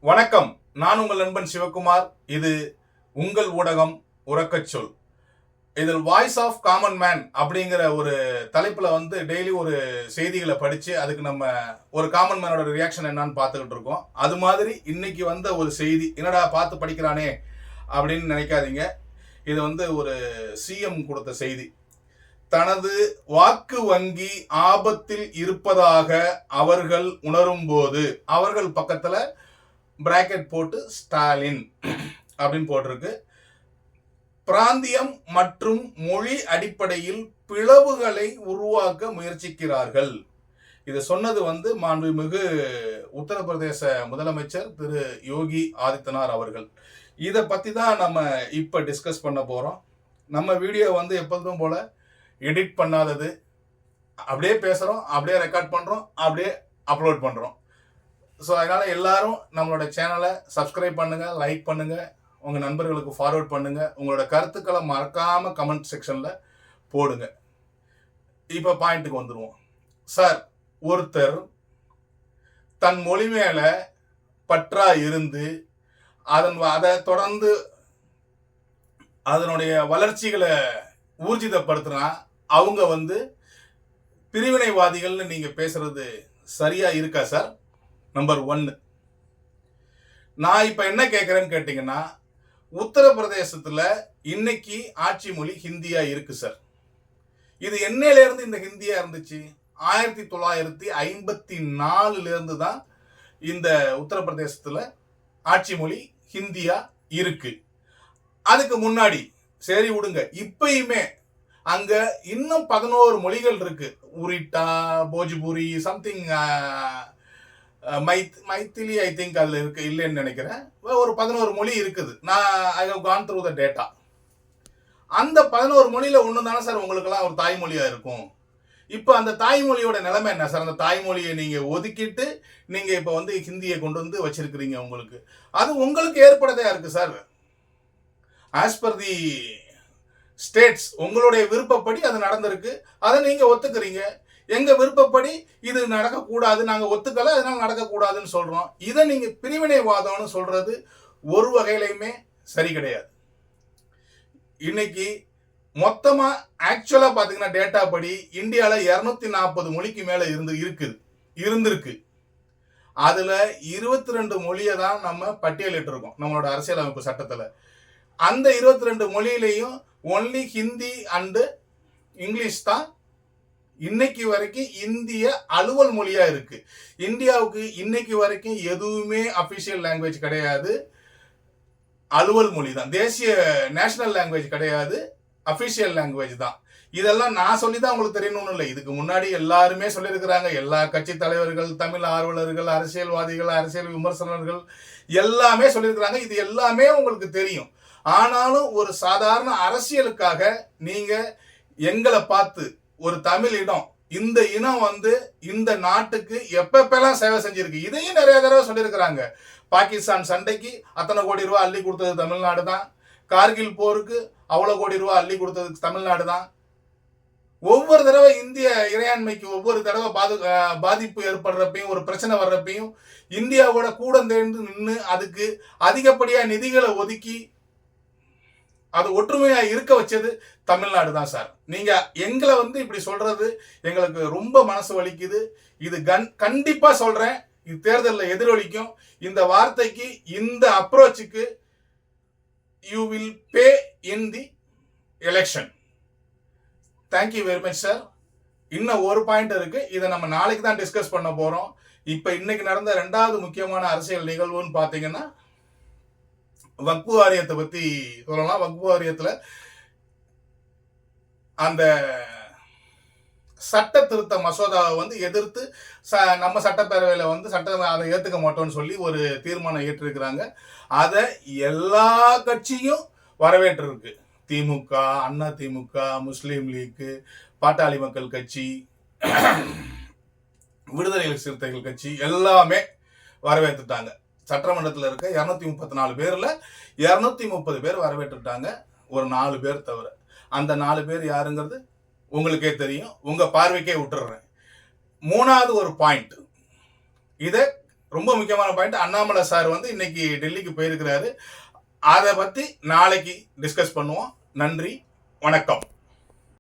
வணக்கம். நான் உங்கள் நண்பன் சிவகுமார். இது உங்கள் ஊடகம் உறக்கச் சொல். இதில் வாய்ஸ் ஆஃப் காமன் மேன் அப்படிங்கிற ஒரு தலைப்புல டெய்லி ஒரு செய்திகளை படிச்சு அதுக்கு நம்ம ஒரு காமன் மேனோட ரியாக்ஷன் என்னன்னு பார்த்துக்கிட்டு இருக்கோம். அது மாதிரி இன்னைக்கு வந்த ஒரு செய்தி, என்னடா பார்த்து படிக்கிறானே அப்படின்னு நினைக்காதீங்க. இது ஒரு சிஎம் கொடுத்த செய்தி. தனது வாக்கு வங்கி ஆபத்தில் இருப்பதாக அவர்கள் உணரும்போது, அவர்கள் பக்கத்துல பிராக்கெட் போட்டு ஸ்டாலின் அப்படின்னு போட்டிருக்கு. பிராந்தியம் மற்றும் மொழி அடிப்படையில் பிளவுகளை உருவாக்க முயற்சிக்கிறார்கள். இதை சொன்னது மாண்புமிகு உத்தரப்பிரதேச முதலமைச்சர் திரு யோகி ஆதித்யநாத் அவர்கள். இதை பத்தி தான் நம்ம இப்ப டிஸ்கஸ் பண்ண போறோம். நம்ம வீடியோ எப்போதும் போல எடிட் பண்ணாதது, அப்படியே பேசுறோம், அப்படியே ரெக்கார்ட் பண்றோம், அப்படியே அப்லோட் பண்றோம். ஸோ அதனால் எல்லாரும் நம்மளோட சேனலை சப்ஸ்கிரைப் பண்ணுங்கள், லைக் பண்ணுங்கள், உங்கள் நண்பர்களுக்கு ஃபார்வர்ட் பண்ணுங்கள், உங்களோட கருத்துக்களை மறக்காமல் கமெண்ட் செக்ஷனில் போடுங்க. இப்போ பாயிண்ட்டுக்கு வந்துடுவோம். சார், ஒருத்தர் தன் மொழி மேலே பற்றா இருந்து அதை தொடர்ந்து அதனுடைய வளர்ச்சிகளை ஊர்ஜிதப்படுத்தினா அவங்க பிரிவினைவாதிகள்னு நீங்கள் பேசுறது சரியா இருக்கா சார்? நம்பர் 1. நான் இப்ப என்ன கேட்கிறேன்னு கேட்டீங்கன்னா, உத்தரப்பிரதேசத்துல இன்னைக்கு ஆட்சி மொழி ஹிந்தியா இருக்கு சார். இது என்னையில இருந்து இந்த ஹிந்தியா இருந்துச்சு? 1954 இருந்து தான் இந்த உத்தரப்பிரதேசத்துல ஆட்சி மொழி ஹிந்தியா இருக்கு. அதுக்கு முன்னாடி சரி விடுங்க, இப்பயுமே அங்க இன்னும் 11 மொழிகள் இருக்கு. உரிட்டா, Bhojpuri, something Maithili I think அதில் இருக்கு, இல்லைன்னு நினைக்கிறேன். ஒரு 11 மொழி இருக்குது. நான் I have gone through the data. அந்த 11 மொழியில ஒன்று தானே சார் உங்களுக்கெல்லாம் ஒரு தாய்மொழியா இருக்கும். இப்போ அந்த தாய்மொழியோட நிலைமை என்ன சார்? அந்த தாய்மொழியை நீங்க ஒதுக்கிட்டு நீங்க இப்போ ஹிந்தியை கொண்டு வச்சிருக்கிறீங்க. உங்களுக்கு அது உங்களுக்கு ஏற்படதா இருக்கு sir. As per the states உங்களுடைய விருப்பப்படி அது நடந்திருக்கு, அதை நீங்க ஒத்துக்கிறீங்க. எங்க விருப்பப்படி இது நடக்கக்கூடாது, நாங்க ஒத்துக்கல, அதனால நடக்கக்கூடாதுன்னு சொல்றோம். இதை நீங்க பிரிவினைவாதம்னு சொல்றது ஒரு வகையிலையுமே சரி கிடையாது. இன்னைக்கு மொத்தமா ஆக்சுவலா பாத்தீங்கன்னா டேட்டா படி இந்தியால 240 மொழிக்கு மேல இருந்திருக்கு. அதுல 22 மொழியை தான் நம்ம பட்டியலிட்டு இருக்கோம் நம்மளோட அரசியலமைப்பு சட்டத்துல. அந்த 22 மொழியிலையும் ஒன்லி ஹிந்தி அண்டு இங்கிலீஷ் தான் இன்னைக்கு வரைக்கும் இந்திய அலுவல் மொழியா இருக்கு. இந்தியாவுக்கு இன்னைக்கு வரைக்கும் எதுவுமே அபிஷியல் லாங்குவேஜ் கிடையாது, அலுவல் மொழி தான். தேசிய நேஷனல் லாங்குவேஜ் கிடையாது, அபிஷியல் லாங்குவேஜ் தான். இதெல்லாம் நான் சொல்லி தான் உங்களுக்கு தெரியணும்னு இல்லை, இதுக்கு முன்னாடி எல்லாருமே சொல்லியிருக்கிறாங்க. எல்லா கட்சி தலைவர்கள், தமிழ் ஆர்வலர்கள், அரசியல்வாதிகள், அரசியல் விமர்சனர்கள் எல்லாமே சொல்லியிருக்கிறாங்க. இது எல்லாமே உங்களுக்கு தெரியும். ஆனாலும் ஒரு சாதாரண அரசியலுக்காக நீங்க எங்களை பார்த்து ஒரு தமிழ் இனம், இந்த இனம் இந்த நாட்டுக்கு எப்பெல்லாம் சேவை செஞ்சிருக்கு, இதையும் நிறைய தடவை சொல்லியிருக்கிறாங்க. பாகிஸ்தான் சண்டைக்கு அத்தனை கோடி ரூபாய் அள்ளி கொடுத்தது தமிழ்நாடு தான். கார்கில் போருக்கு அவ்வளவு கோடி ரூபாய் அள்ளி கொடுத்தது தமிழ்நாடு தான். ஒவ்வொரு தடவை இந்திய இறையாண்மைக்கு ஒவ்வொரு தடவை பாதிப்பு ஏற்படுறப்பையும், ஒரு பிரச்சனை வர்றப்பையும் இந்தியாவோட கூட சேர்ந்து நின்று அதுக்கு அதிகப்படியா நிதிகளை ஒதுக்கி அது ஒற்றுமையா இருக்க வச்சது தமிழ்நாடு தான் சார். நீங்க எங்களை இப்படி சொல்றது எங்களுக்கு ரொம்ப மனசு வலிக்குது. இது கண்டிப்பா சொல்றேன், இது தேர்தலில் எதிரொலிக்கும். இந்த வார்த்தைக்கு, இந்த அப்ரோச்சுக்கு you will pay in the election. Thank you very much sir. இன்னும் ஒரு பாயிண்ட் இருக்கு, இதை நம்ம நாளைக்கு தான் டிஸ்கஸ் பண்ண போறோம். இப்ப இன்னைக்கு நடந்த 2வது முக்கியமான அரசியல் நிகழ்வுன்னு பாத்தீங்கன்னா வக்ஃபு வாரியத்தை பத்தி சொல்லலாம். வக்ஃபு வாரியத்துல அந்த சட்ட திருத்த மசோதாவை எதிர்த்து நம்ம சட்டப்பேரவையில் சட்டம் அதை ஏற்றுக்க மாட்டோம்னு சொல்லி ஒரு தீர்மானம் ஏற்றிருக்கிறாங்க. அதை எல்லா கட்சியும் வரவேற்றிருக்கு. திமுக, அண்ணா திமுக, முஸ்லீம் லீக், பாட்டாளி மக்கள் கட்சி, விடுதலை சிறுத்தைகள் கட்சி எல்லாமே வரவேற்றுட்டாங்க. சட்டமன்றத்தில் இருக்க 234 பேர்ல 230 பேர் வரவேற்றுட்டாங்க, ஒரு 4 பேர் தவிர. அந்த 4 பேர் யாருங்கிறது உங்களுக்கே தெரியும், உங்க பார்வைக்கே விட்டுறேன். 3வது ஒரு பாயிண்ட், இதை ரொம்ப முக்கியமான பாயிண்ட். அண்ணாமலை சார் வந்து இன்னைக்கு டெல்லிக்கு போயிருக்கிறாரு. அதை பத்தி நாளைக்கு டிஸ்கஸ் பண்ணுவோம். நன்றி, வணக்கம்.